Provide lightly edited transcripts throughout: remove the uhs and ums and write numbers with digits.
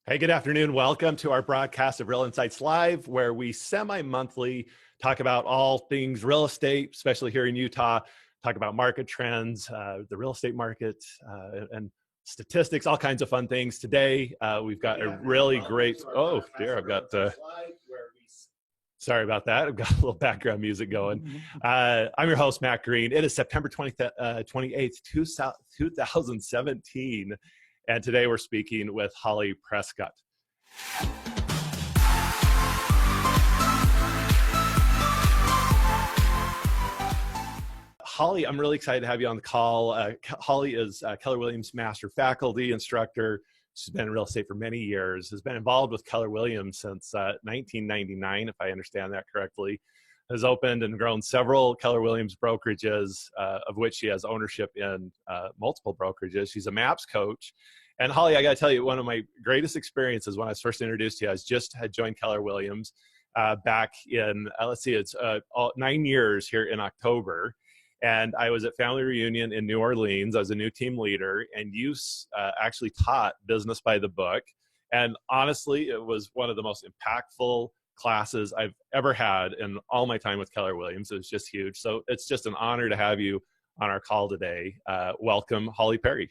Hey, good afternoon. Welcome to our broadcast of Real Insights Live, where we semi-monthly talk about all things real estate, especially here in Utah, talk about market trends, the real estate market, and statistics, all kinds of fun things. Today, we've got a really great, oh dear, I've got, sorry about that. I've got a little background music going. I'm your host, Matt Green. It is September 28th, 2017. And today we're speaking with Holly Prescott. Holly, I'm really excited to have you on the call. Holly is Keller Williams Master Faculty Instructor. She's been in real estate for many years, has been involved with Keller Williams since 1999, if I understand that correctly. Has opened and grown several Keller Williams brokerages, of which she has ownership in multiple brokerages. She's a MAPS coach. And Holly, I got to tell you, one of my greatest experiences when I was first introduced to you, I just had joined Keller Williams back in, let's see, it's 9 years here in October. And I was at family reunion in New Orleans. I was a new team leader, and you actually taught business by the book. And honestly, it was one of the most impactful classes I've ever had in all my time with Keller Williams. It was just huge. So it's just an honor to have you on our call today. Welcome, Holly Perry.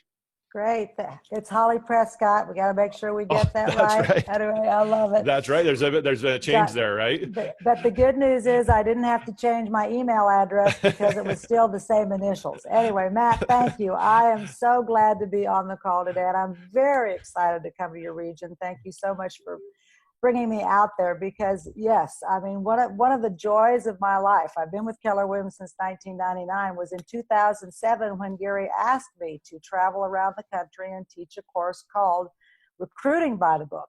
Great. It's Holly Prescott. We got to make sure we get that right. Right. Anyway, I love it. That's right. There's been a change there, right? But the good news is I didn't have to change my email address because it was still the same initials. Anyway, Matt, thank you. I am so glad to be on the call today, and I'm very excited to come to your region. Thank you so much for bringing me out there because, yes, I mean, one of the joys of my life, I've been with Keller Williams since 1999, was in 2007 when Gary asked me to travel around the country and teach a course called Recruiting by the Book,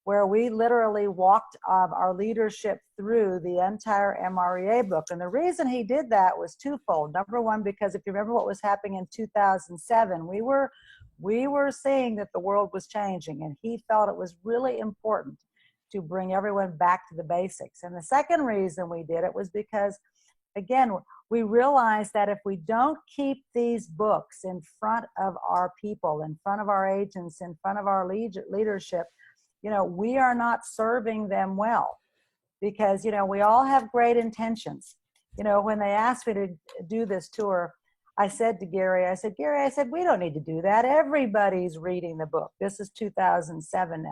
where we literally walked our leadership through the entire MREA book. And the reason he did that was twofold. Number one, because if you remember what was happening in 2007, we were seeing that the world was changing, and he felt it was really important to bring everyone back to the basics. And the second reason we did it was because, again, we realized that if we don't keep these books in front of our people, in front of our agents, in front of our leadership, we are not serving them well. Because, we all have great intentions. When they asked me to do this tour, I said to Gary, Gary, we don't need to do that. Everybody's reading the book. This is 2007 now.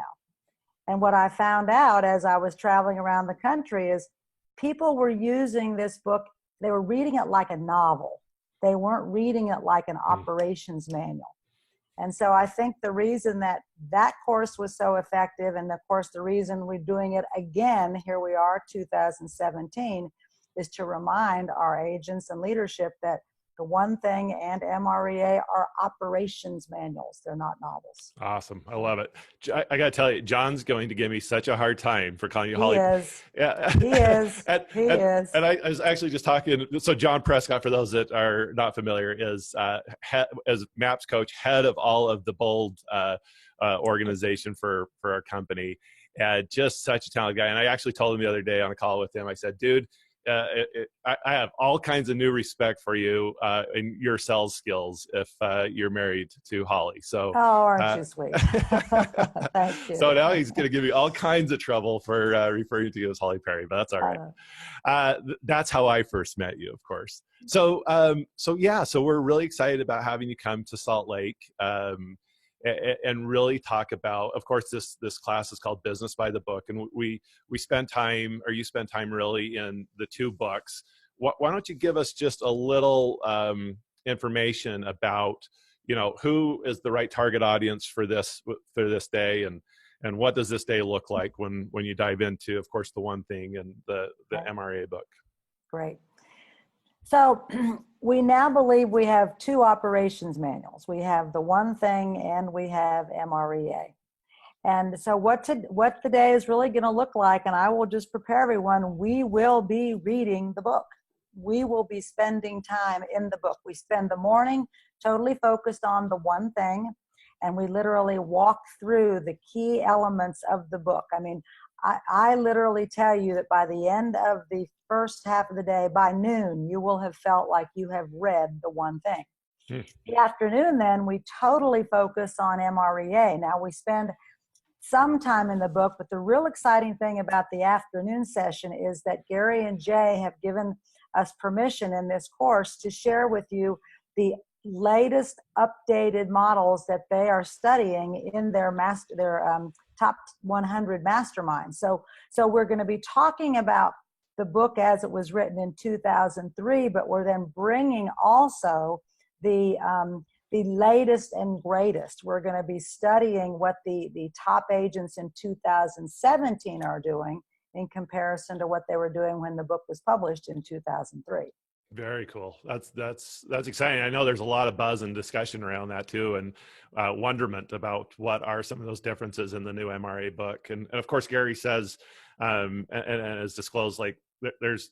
And what I found out as I was traveling around the country is people were using this book, they were reading it like a novel. They weren't reading it like an operations manual. And so I think the reason that course was so effective, and of course the reason we're doing it again, here we are, 2017, is to remind our agents and leadership that the One Thing and MREA are operations manuals. They're not novels. Awesome. I love it. I got to tell you, John's going to give me such a hard time for calling you Holly. He is. Yeah. He is. He is. And I was actually just talking. So John Prescott, for those that are not familiar, is as MAPS coach, head of all of the BOLD organization for our company. Just such a talented guy. And I actually told him the other day on a call with him, I said, dude, I have all kinds of new respect for you and your sales skills if you're married to Holly. So, aren't you sweet? Thank you. So now he's going to give you all kinds of trouble for referring to you as Holly Perry, but that's all right. That's how I first met you, of course. So we're really excited about having you come to Salt Lake. And really talk about, of course, this class is called Business by the Book, and we spend time, or you spend time really in the two books. Why don't you give us just a little information about, who is the right target audience for this day, and what does this day look like when you dive into, of course, the One Thing and the MREA book. Great. So we now believe we have two operations manuals. We have the One Thing and we have MREA. And so what the day is really going to look like, and I will just prepare everyone, we will be reading the book. We will be spending time in the book. We spend the morning totally focused on the One Thing, and we literally walk through the key elements of the book. I mean, I literally tell you that by the end of the first half of the day, by noon, you will have felt like you have read the One Thing. The afternoon, then, we totally focus on MREA. Now, we spend sometime in the book. But the real exciting thing about the afternoon session is that Gary and Jay have given us permission in this course to share with you the latest updated models that they are studying in their top 100 masterminds. So we're going to be talking about the book as it was written in 2003, but we're then bringing also the latest and greatest. We're going to be studying what the top agents in 2017 are doing in comparison to what they were doing when the book was published in 2003. Very cool. That's exciting. I know there's a lot of buzz and discussion around that too, and wonderment about what are some of those differences in the new MREA book. And of course, Gary says, and has disclosed, like there's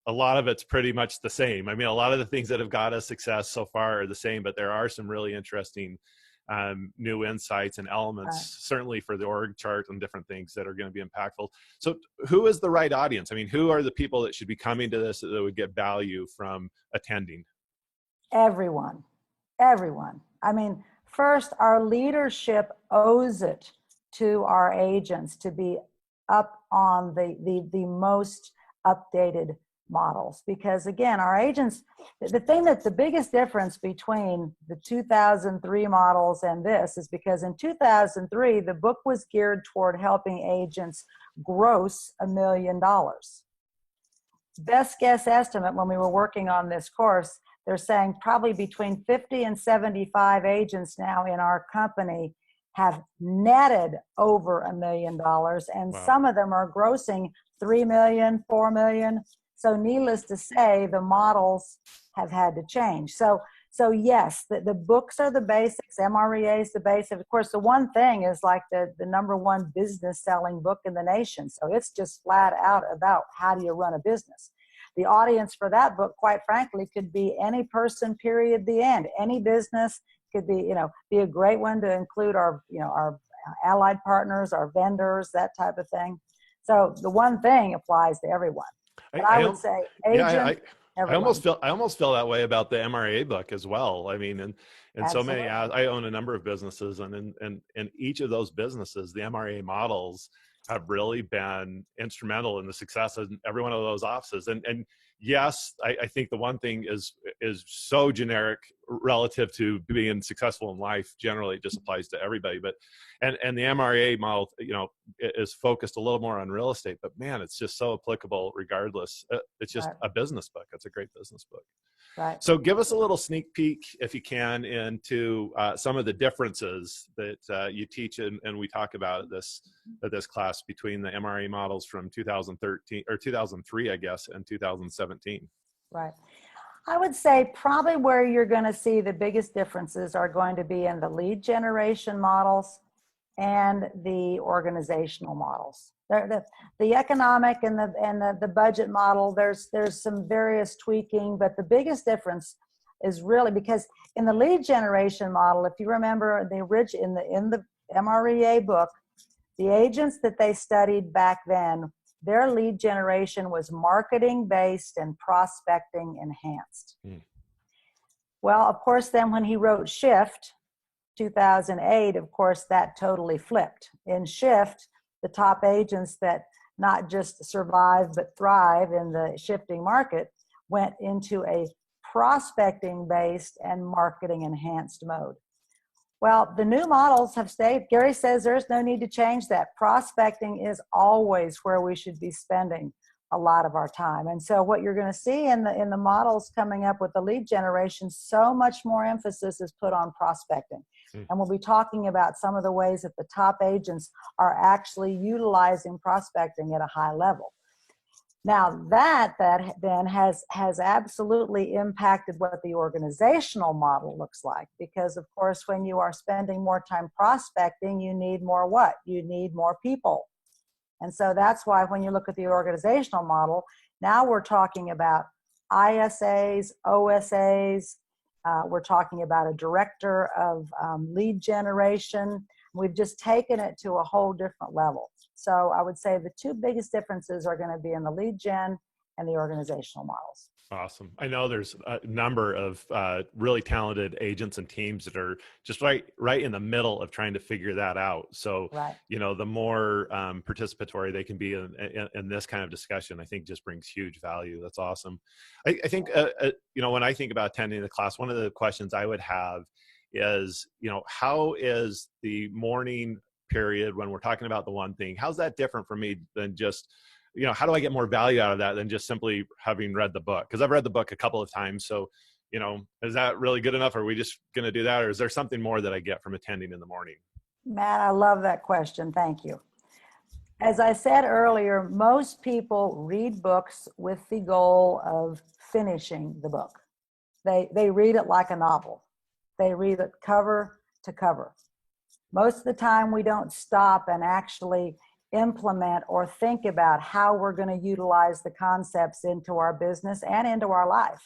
a lot of it's pretty much the same. I mean, a lot of the things that have got us success so far are the same, but there are some really interesting new insights and elements, certainly for the org chart and different things that are going to be impactful. So who is the right audience? I mean, who are the people that should be coming to this that would get value from attending? Everyone. I mean, first, our leadership owes it to our agents to be up on the most updated models, because again, our agents, the biggest difference between the 2003 models and this is because in 2003 the book was geared toward helping agents gross $1 million. Best guess estimate when we were working on this course, they're saying probably between 50 and 75 agents now in our company have netted over $1 million, and wow, some of them are grossing 3 million, 4 million. So needless to say, the models have had to change. So yes, the books are the basics. MREA is the basic. Of course, the one thing is like the #1 business selling book in the nation. So it's just flat out about how do you run a business. The audience for that book, quite frankly, could be any person, period, the end. Any business could be, be a great one to include our allied partners, our vendors, that type of thing. So the one thing applies to everyone. But I would say agent, I almost feel that way about the MREA book as well. I mean, and so many, I own a number of businesses, and in each of those businesses, the MREA models have really been instrumental in the success of every one of those offices. And yes, I think the one thing is so generic relative to being successful in life. Generally, it just applies to everybody. But and the MREA model, is focused a little more on real estate. But man, it's just so applicable regardless. It's just a business book. It's a great business book. Right. So give us a little sneak peek, if you can, into some of the differences that you teach and we talk about at this class between the MREA models from 2013 or 2003, I guess, and 2017. Right. I would say probably where you're going to see the biggest differences are going to be in the lead generation models and the organizational models. The economic and the budget model, there's some various tweaking, but the biggest difference is really because in the lead generation model, if you remember in the MREA book, the agents that they studied back then, their lead generation was marketing based and prospecting enhanced. Well, of course, then when he wrote Shift, 2008, of course, that totally flipped. In Shift, the top agents that not just survive but thrive in the shifting market went into a prospecting based and marketing enhanced mode. Well, the new models have stayed. Gary says there's no need to change that. Prospecting is always where we should be spending a lot of our time. And so what you're going to see in the models coming up with the lead generation, so much more emphasis is put on prospecting. And we'll be talking about some of the ways that the top agents are actually utilizing prospecting at a high level. Now that then has absolutely impacted what the organizational model looks like, because of course when you are spending more time prospecting, you need more what? You need more people. And so that's why when you look at the organizational model, now we're talking about ISAs, OSAs, we're talking about a director of lead generation. We've just taken it to a whole different level. So I would say the two biggest differences are going to be in the lead gen and the organizational models. Awesome. I know there's a number of really talented agents and teams that are just right in the middle of trying to figure that out. So, Right. the more participatory they can be in this kind of discussion, I think just brings huge value. That's awesome. I think, when I think about attending the class, one of the questions I would have is, how is the morning period when we're talking about the one thing, how's that different for me than just how do I get more value out of that than just simply having read the book? Because I've read the book a couple of times. So, is that really good enough? Are we just going to do that? Or is there something more that I get from attending in the morning? Matt, I love that question. Thank you. As I said earlier, most people read books with the goal of finishing the book. They read it like a novel. They read it cover to cover. Most of the time, we don't stop and actually implement or think about how we're going to utilize the concepts into our business and into our life.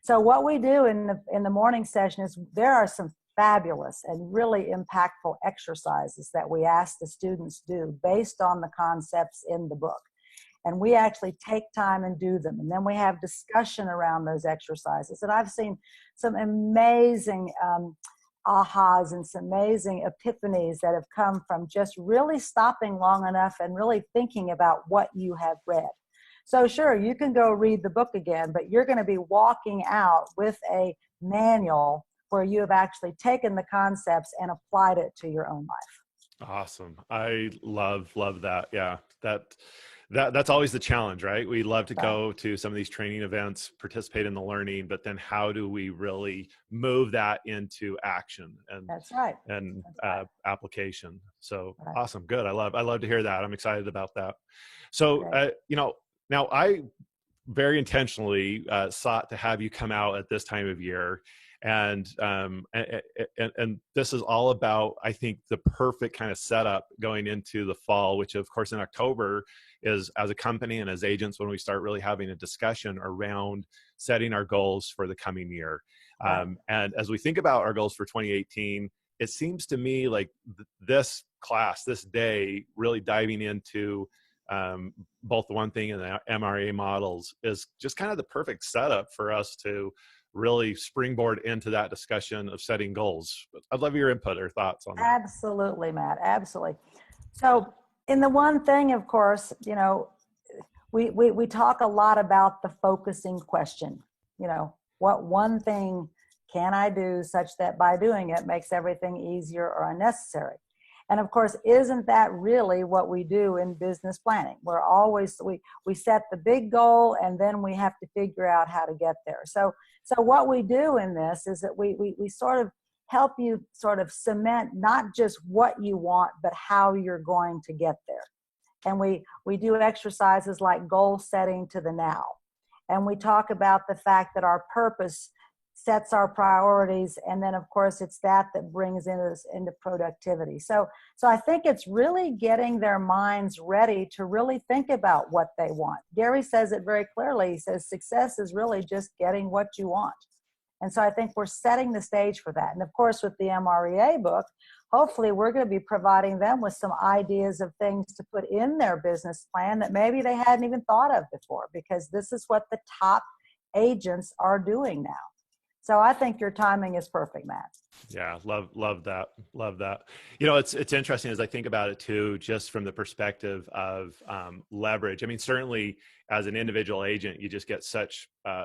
So what we do in the morning session is there are some fabulous and really impactful exercises that we ask the students do based on the concepts in the book. And we actually take time and do them. And then we have discussion around those exercises. And I've seen some amazing ahas and some amazing epiphanies that have come from just really stopping long enough and really thinking about what you have read. So sure, you can go read the book again, but you're going to be walking out with a manual where you have actually taken the concepts and applied it to your own life. Awesome. I love that. Yeah. That's always the challenge, right? We love to go to some of these training events, participate in the learning, but then how do we really move that into action and That's right. and That's right. application? So Right. awesome. Good. I love to hear that. I'm excited about that. So, now I very intentionally sought to have you come out at this time of year. And this is all about, I think, the perfect kind of setup going into the fall, which of course in October is, as a company and as agents, when we start really having a discussion around setting our goals for the coming year. And as we think about our goals for 2018, it seems to me like this class, this day, really diving into both the one thing and the MREA models is just kind of the perfect setup for us to really springboard into that discussion of setting goals. I'd love your input or thoughts on that. Absolutely, Matt. Absolutely. So in the one thing, of course, we talk a lot about the focusing question. What one thing can I do such that by doing it makes everything easier or unnecessary? And of course, isn't that really what we do in business planning? We're always, we set the big goal and then we have to figure out how to get there. So what we do in this is that we sort of help you sort of cement not just what you want, but how you're going to get there. And we do exercises like goal setting to the now. And we talk about the fact that our purpose sets our priorities, and then of course it's that brings us into productivity. So I think it's really getting their minds ready to really think about what they want. Gary says it very clearly. He says success is really just getting what you want. And so I think we're setting the stage for that. And of course with the MREA book, hopefully we're going to be providing them with some ideas of things to put in their business plan that maybe they hadn't even thought of before, because this is what the top agents are doing now. So I think your timing is perfect, Matt. Yeah, love that. Love that. It's interesting as I think about it too, just from the perspective of leverage. I mean, certainly as an individual agent, you just get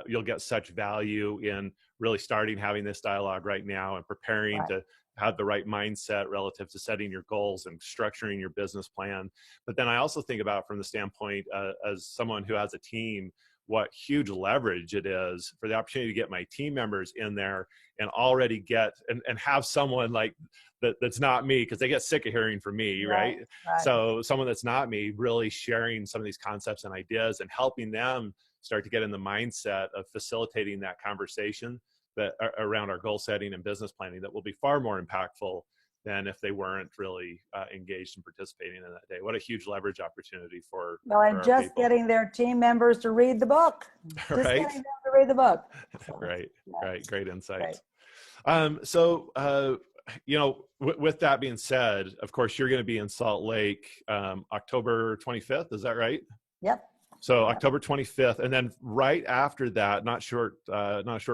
you'll get such value in really starting having this dialogue right now and preparing to have the right mindset relative to setting your goals and structuring your business plan. But then I also think about from the standpoint as someone who has a team, what huge leverage it is for the opportunity to get my team members in there and already get and have someone like that's not me, because they get sick of hearing from me, right? So someone that's not me really sharing some of these concepts and ideas and helping them start to get in the mindset of facilitating that conversation that around our goal setting and business planning that will be far more impactful than if they weren't really engaged and participating in that day. What a huge leverage opportunity for just getting their team members to read the book. Just getting them to read the book. Right. Great insights. With that being said, of course, you're going to be in Salt Lake October 25th. Is that right? Yep. So October 25th, and then right after that, not a short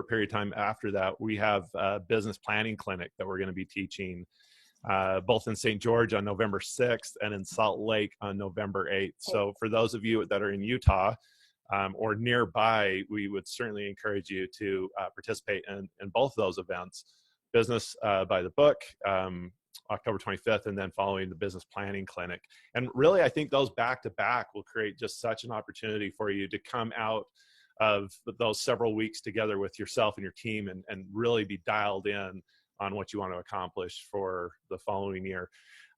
period of time after that, we have a business planning clinic that we're going to be teaching, both in St. George on November 6th and in Salt Lake on November 8th. So for those of you that are in Utah or nearby, we would certainly encourage you to participate in both of those events. Business by the book, October 25th, and then following the business planning clinic. And really, I think those back to back will create just such an opportunity for you to come out of those several weeks together with yourself and your team and really be dialed in on what you want to accomplish for the following year.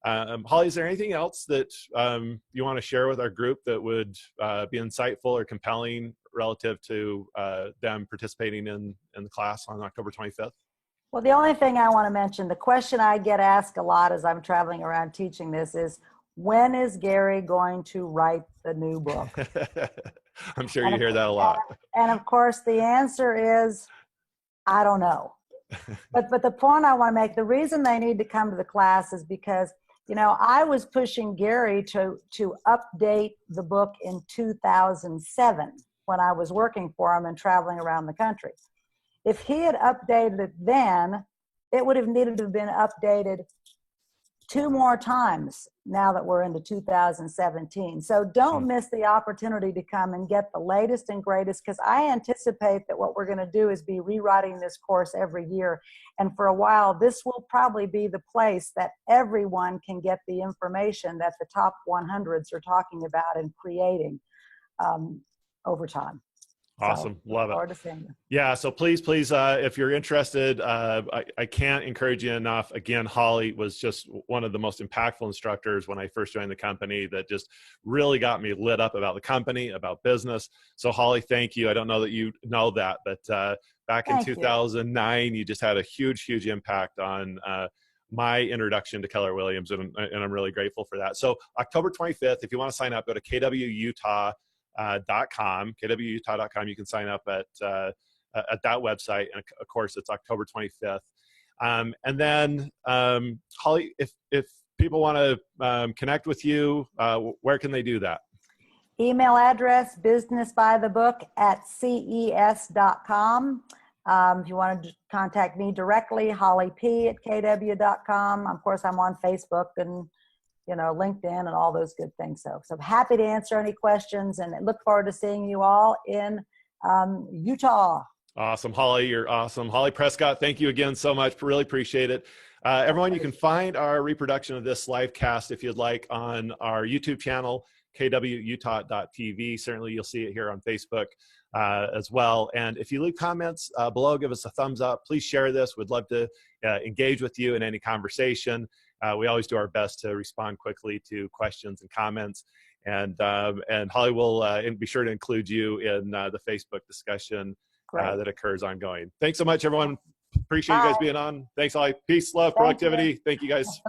Holly, is there anything else that you want to share with our group that would be insightful or compelling relative to them participating in the class on October 25th? Well, the only thing I want to mention, the question I get asked a lot as I'm traveling around teaching this is, when is Gary going to write the new book? I'm sure you hear that a lot. And of course, the answer is, I don't know. But the point I want to make, the reason they need to come to the class is because, you know, I was pushing Gary to update the book in 2007 when I was working for him and traveling around the country. If he had updated it then, it would have needed to have been updated 2 more times now that we're into 2017. So don't miss the opportunity to come and get the latest and greatest, because I anticipate that what we're going to do is be rewriting this course every year. And for a while, this will probably be the place that everyone can get the information that the top 100s are talking about and creating over time. Awesome. So, love it. Yeah. So please, if you're interested, I can't encourage you enough. Again, Holly was just one of the most impactful instructors when I first joined the company that just really got me lit up about the company, about business. So Holly, thank you. I don't know that you know that, but back in 2009, you just had a huge impact on my introduction to Keller Williams, and I'm really grateful for that. So October 25th, if you want to sign up, go to kwutah.com, kwutah.com. You can sign up at that website, and of course it's October 25th. And then Holly, if people want to connect with you, where can they do that? Email address, businessbythebook@ces.com. If you want to contact me directly, hollyp@kw.com. Of course, I'm on Facebook and LinkedIn and all those good things. So I'm happy to answer any questions, and look forward to seeing you all in Utah. Awesome. Holly, you're awesome. Holly Prescott, thank you again so much. Really appreciate it. Everyone, you can find our reproduction of this live cast, if you'd like, on our YouTube channel, kwutah.tv. Certainly you'll see it here on Facebook as well. And if you leave comments below, give us a thumbs up. Please share this. We'd love to engage with you in any conversation. We always do our best to respond quickly to questions and comments. And Holly will be sure to include you in the Facebook discussion that occurs ongoing. Thanks so much, everyone. Appreciate you guys being on. Thanks, Holly. Peace, love, productivity. Thank you guys.